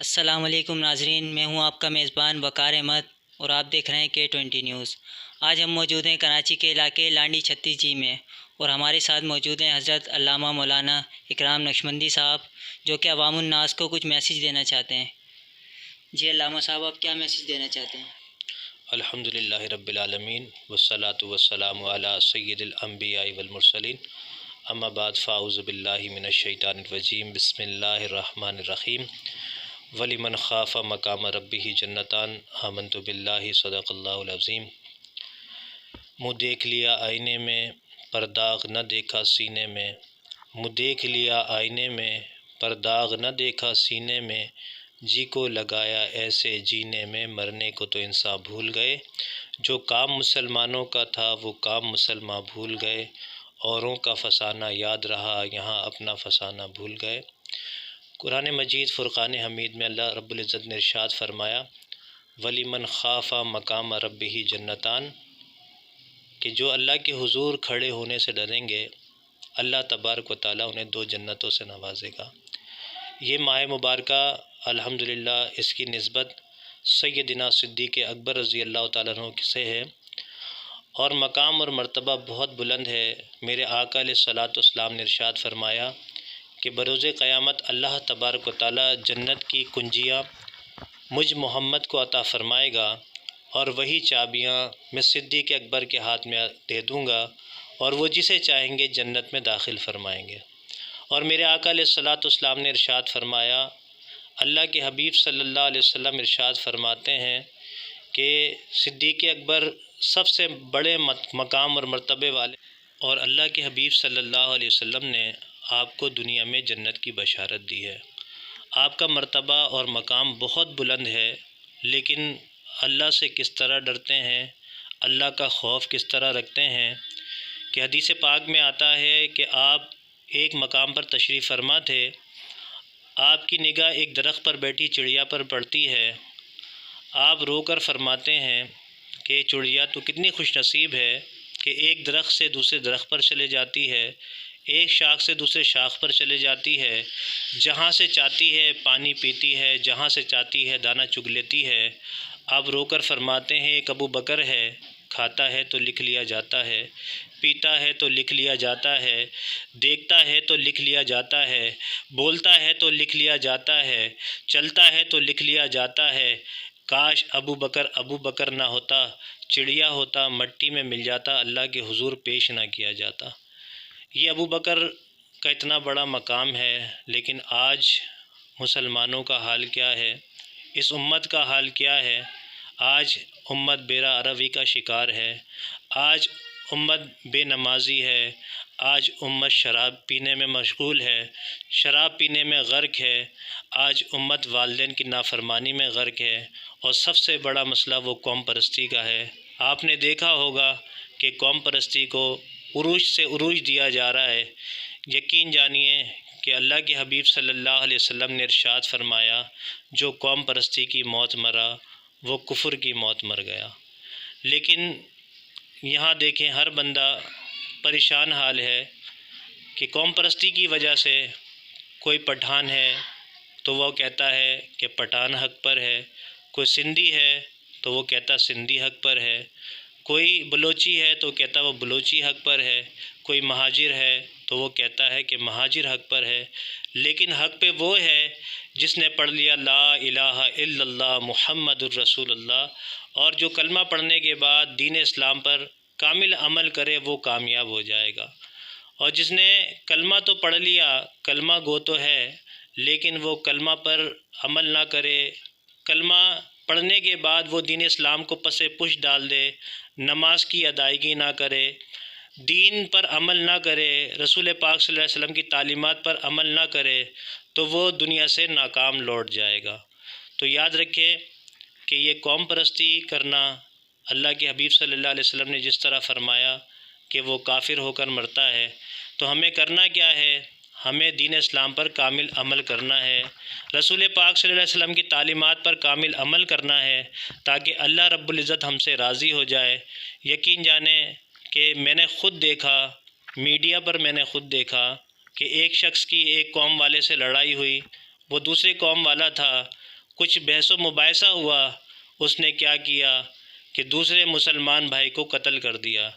السلام علیکم ناظرین، میں ہوں آپ کا میزبان وقار احمد اور آپ دیکھ رہے ہیں K20 نیوز۔ آج ہم موجود ہیں کراچی کے علاقے لانڈی 36 جی میں، اور ہمارے ساتھ موجود ہیں حضرت علامہ مولانا اکرام نقشبندی صاحب، جو کہ عوام الناس کو کچھ میسیج دینا چاہتے ہیں۔ جی علامہ صاحب، آپ کیا میسیج دینا چاہتے ہیں؟ الحمدللہ رب العالمین والصلاة والسلام علی سید الانبیاء والمرسلین، اما بعد فاعوذ باللہ من الشیطان الرجیم، بسم اللہ الرحمن الرحیم۔ وَلِمَنْ خَافَ مَقَامَ رَبِّهِ جَنَّتَانِ آمَنْتُ بِاللَّهِ صدق اللہ العظیم۔ منہ دیکھ لیا آئینے میں پر داغ نہ دیکھا سینے میں، منہ دیکھ لیا آئینے میں پر داغ نہ دیکھا سینے میں، جی کو لگایا ایسے جینے میں، مرنے کو تو انسان بھول گئے، جو کام مسلمانوں کا تھا وہ کام مسلمان بھول گئے، اوروں کا فسانہ یاد رہا یہاں اپنا فسانہ بھول گئے۔ قرآن مجید فرقان حمید میں اللہ رب العزت نے ارشاد فرمایا، وَلِمَنْ خَافَ مَقَامَ رَبِّهِ جَنَّتَانِ، کہ جو اللہ کے حضور کھڑے ہونے سے ڈریں گے، اللہ تبارک و تعالیٰ انہیں 2 جنتوں سے نوازے گا۔ یہ ماہ مبارکہ الحمدللہ اس کی نسبت سیدنا صدیق اکبر رضی اللہ تعالیٰ عنہ سے ہے، اور مقام اور مرتبہ بہت بلند ہے۔ میرے آقا علیہ الصلاۃ والسلام نے ارشاد فرمایا کہ بروز قیامت اللہ تبارک و تعالیٰ جنت کی کنجیاں مجھ محمد کو عطا فرمائے گا، اور وہی چابیاں میں صدیق اکبر کے ہاتھ میں دے دوں گا، اور وہ جسے چاہیں گے جنت میں داخل فرمائیں گے۔ اور میرے آقا علیہ الصلاۃ والسلام نے ارشاد فرمایا، اللہ کے حبیب صلی اللہ علیہ وسلم ارشاد فرماتے ہیں کہ صدیق اکبر سب سے بڑے مقام اور مرتبے والے، اور اللہ کے حبیب صلی اللہ علیہ وسلم نے آپ کو دنیا میں جنت کی بشارت دی ہے۔ آپ کا مرتبہ اور مقام بہت بلند ہے، لیکن اللہ سے کس طرح ڈرتے ہیں، اللہ کا خوف کس طرح رکھتے ہیں کہ حدیث پاک میں آتا ہے کہ آپ ایک مقام پر تشریف فرما تھے، آپ کی نگاہ ایک درخت پر بیٹھی چڑیا پر پڑتی ہے، آپ رو کر فرماتے ہیں کہ چڑیا تو کتنی خوش نصیب ہے کہ ایک درخت سے دوسرے درخت پر چلے جاتی ہے، ایک شاخ سے دوسرے شاخ پر چلے جاتی ہے، جہاں سے چاہتی ہے پانی پیتی ہے، جہاں سے چاہتی ہے دانہ چگ لیتی ہے۔ آپ رو کر فرماتے ہیں ایک ابو بکر ہے، کھاتا ہے تو لکھ لیا جاتا ہے، پیتا ہے تو لکھ لیا جاتا ہے، دیکھتا ہے تو لکھ لیا جاتا ہے، بولتا ہے تو لکھ لیا جاتا ہے، چلتا ہے تو لکھ لیا جاتا ہے۔ کاش ابو بکر نہ ہوتا، چڑیا ہوتا، مٹی میں مل جاتا، اللہ کے حضور پیش نہ کیا جاتا۔ یہ ابو بکر کا اتنا بڑا مقام ہے، لیکن آج مسلمانوں کا حال کیا ہے، اس امت کا حال کیا ہے؟ آج امت بیرا روی کا شکار ہے، آج امت بے نمازی ہے، آج امت شراب پینے میں مشغول ہے، شراب پینے میں غرق ہے، آج امت والدین کی نافرمانی میں غرق ہے، اور سب سے بڑا مسئلہ وہ قوم پرستی کا ہے۔ آپ نے دیکھا ہوگا کہ قوم پرستی کو عروج سے عروج دیا جا رہا ہے۔ یقین جانیے کہ اللہ کے حبیب صلی اللہ علیہ وسلم نے ارشاد فرمایا، جو قوم پرستی کی موت مرا وہ کفر کی موت مر گیا۔ لیکن یہاں دیکھیں ہر بندہ پریشان حال ہے کہ قوم پرستی کی وجہ سے کوئی پٹھان ہے تو وہ کہتا ہے کہ پٹھان حق پر ہے، کوئی سندھی ہے تو وہ کہتا سندھی حق پر ہے، کوئی بلوچی ہے تو کہتا وہ بلوچی حق پر ہے، کوئی مہاجر ہے تو وہ کہتا ہے کہ مہاجر حق پر ہے۔ لیکن حق پہ وہ ہے جس نے پڑھ لیا لا الہ الا اللہ محمد الرسول اللہ، اور جو کلمہ پڑھنے کے بعد دین اسلام پر کامل عمل کرے وہ کامیاب ہو جائے گا۔ اور جس نے کلمہ تو پڑھ لیا، کلمہ گو تو ہے، لیکن وہ کلمہ پر عمل نہ کرے، کلمہ پڑھنے کے بعد وہ دین اسلام کو پس پش ڈال دے، نماز کی ادائیگی نہ کرے، دین پر عمل نہ کرے، رسول پاک صلی اللہ علیہ وسلم کی تعلیمات پر عمل نہ کرے، تو وہ دنیا سے ناکام لوٹ جائے گا۔ تو یاد رکھیں کہ یہ قوم پرستی کرنا، اللہ کے حبیب صلی اللہ علیہ وسلم نے جس طرح فرمایا کہ وہ کافر ہو کر مرتا ہے، تو ہمیں کرنا کیا ہے؟ ہمیں دین اسلام پر کامل عمل کرنا ہے، رسول پاک صلی اللہ علیہ وسلم کی تعلیمات پر کامل عمل کرنا ہے، تاکہ اللہ رب العزت ہم سے راضی ہو جائے۔ یقین جانیں کہ میں نے خود دیکھا، میڈیا پر میں نے خود دیکھا کہ ایک شخص کی ایک قوم والے سے لڑائی ہوئی، وہ دوسرے قوم والا تھا، کچھ بحث و مباحثہ ہوا، اس نے کیا کیا کہ دوسرے مسلمان بھائی کو قتل کر دیا۔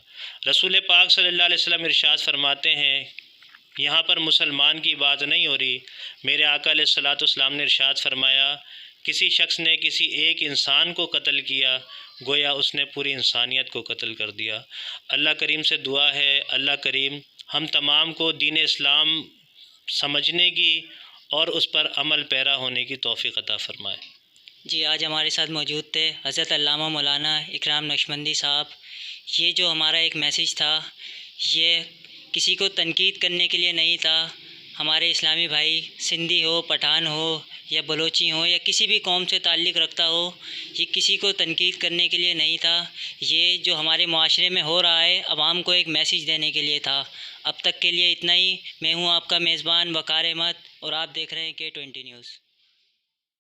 رسول پاک صلی اللہ علیہ وسلم ارشاد فرماتے ہیں یہاں پر مسلمان کی بات نہیں ہو رہی، میرے آقا علیہ الصلوۃ والسلام نے ارشاد فرمایا کسی شخص نے کسی ایک انسان کو قتل کیا گویا اس نے پوری انسانیت کو قتل کر دیا۔ اللہ کریم سے دعا ہے اللہ کریم ہم تمام کو دین اسلام سمجھنے کی اور اس پر عمل پیرا ہونے کی توفیق عطا فرمائے۔ جی آج ہمارے ساتھ موجود تھے حضرت علامہ مولانا اکرام نقشبندی صاحب۔ یہ جو ہمارا ایک میسیج تھا یہ کسی کو تنقید کرنے کے لیے نہیں تھا۔ ہمارے اسلامی بھائی سندھی ہو، پٹھان ہو یا بلوچی ہو یا کسی بھی قوم سے تعلق رکھتا ہو، یہ کسی کو تنقید کرنے کے لیے نہیں تھا۔ یہ جو ہمارے معاشرے میں ہو رہا ہے عوام کو ایک میسیج دینے کے لیے تھا۔ اب تک کے لیے اتنا ہی۔ میں ہوں آپ کا میزبان وقار احمد اور آپ دیکھ رہے ہیں K20 نیوز۔